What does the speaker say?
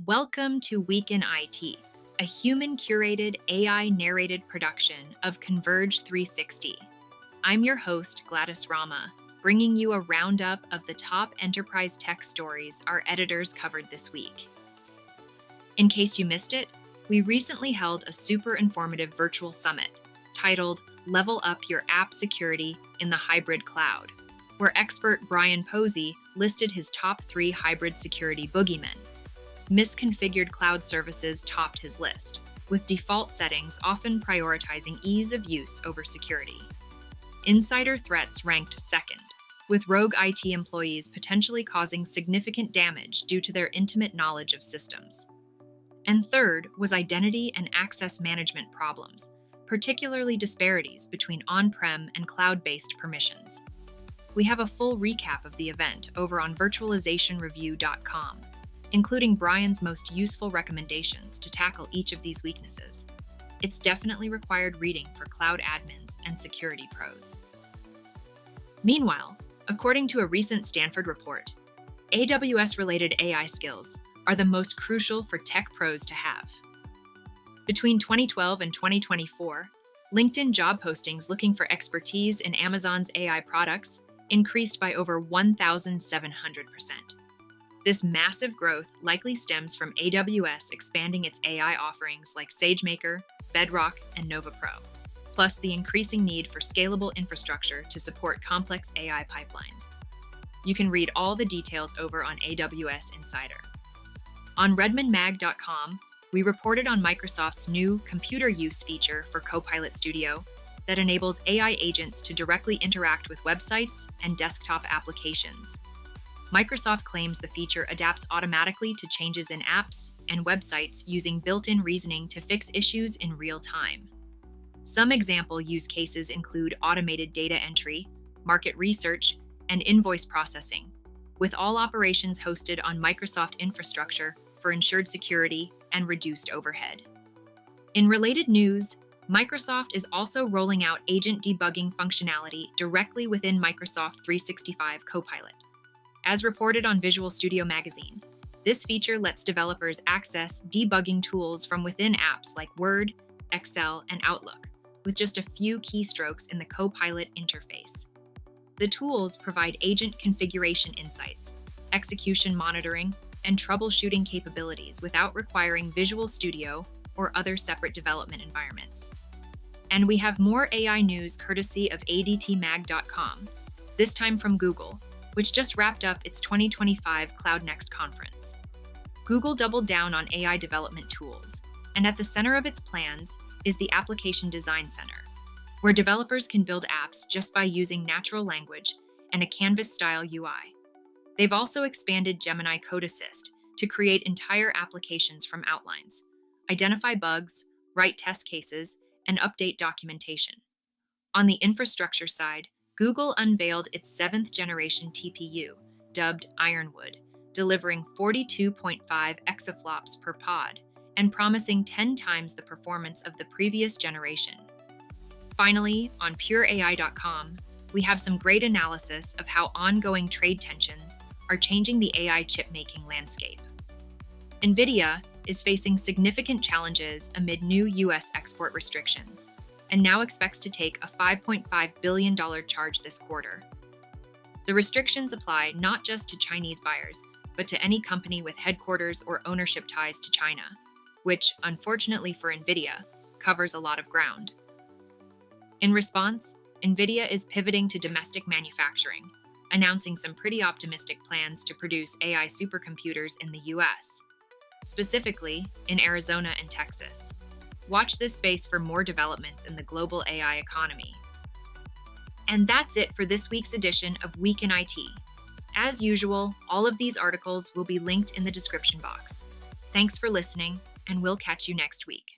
Welcome to Week in IT, a human-curated, AI-narrated production of Converge 360. I'm your host, Gladys Rama, bringing you a roundup of the top enterprise tech stories our editors covered this week. In case you missed it, we recently held a super informative virtual summit titled Level Up Your App Security in the Hybrid Cloud, where expert Brian Posey listed his top 3 hybrid security boogeymen. Misconfigured cloud services topped his list, with default settings often prioritizing ease of use over security. Insider threats ranked second, with rogue IT employees potentially causing significant damage due to their intimate knowledge of systems. And third was identity and access management problems, particularly disparities between on-prem and cloud-based permissions. We have a full recap of the event over on virtualizationreview.com, including Brian's most useful recommendations to tackle each of these weaknesses. It's definitely required reading for cloud admins and security pros. Meanwhile, according to a recent Stanford report, AWS-related AI skills are the most crucial for tech pros to have. Between 2012 and 2024, LinkedIn job postings looking for expertise in Amazon's AI products increased by over 1,700%. This massive growth likely stems from AWS expanding its AI offerings like SageMaker, Bedrock, and Nova Pro, plus the increasing need for scalable infrastructure to support complex AI pipelines. You can read all the details over on AWS Insider. On redmondmag.com, we reported on Microsoft's new computer use feature for Copilot Studio that enables AI agents to directly interact with websites and desktop applications. Microsoft claims the feature adapts automatically to changes in apps and websites using built-in reasoning to fix issues in real time. Some example use cases include automated data entry, market research, and invoice processing, with all operations hosted on Microsoft infrastructure for ensured security and reduced overhead. In related news, Microsoft is also rolling out agent debugging functionality directly within Microsoft 365 Copilot. As reported on Visual Studio Magazine, this feature lets developers access debugging tools from within apps like Word, Excel, and Outlook, with just a few keystrokes in the Copilot interface. The tools provide agent configuration insights, execution monitoring, and troubleshooting capabilities without requiring Visual Studio or other separate development environments. And we have more AI news courtesy of adtmag.com, this time from Google, which just wrapped up its 2025 Cloud Next conference. Google doubled down on AI development tools, and at the center of its plans is the Application Design Center, where developers can build apps just by using natural language and a Canvas-style UI. They've also expanded Gemini Code Assist to create entire applications from outlines, identify bugs, write test cases, and update documentation. On the infrastructure side, Google unveiled its 7th generation TPU, dubbed Ironwood, delivering 42.5 exaflops per pod and promising 10 times the performance of the previous generation. Finally, on pureai.com, we have some great analysis of how ongoing trade tensions are changing the AI chip-making landscape. Nvidia is facing significant challenges amid new U.S. export restrictions, and now expects to take a $5.5 billion charge this quarter. The restrictions apply not just to Chinese buyers, but to any company with headquarters or ownership ties to China, which, unfortunately for Nvidia, covers a lot of ground. In response, Nvidia is pivoting to domestic manufacturing, announcing some pretty optimistic plans to produce AI supercomputers in the US, specifically in Arizona and Texas. Watch this space for more developments in the global AI economy. And that's it for this week's edition of Week in IT. As usual, all of these articles will be linked in the description box. Thanks for listening, and we'll catch you next week.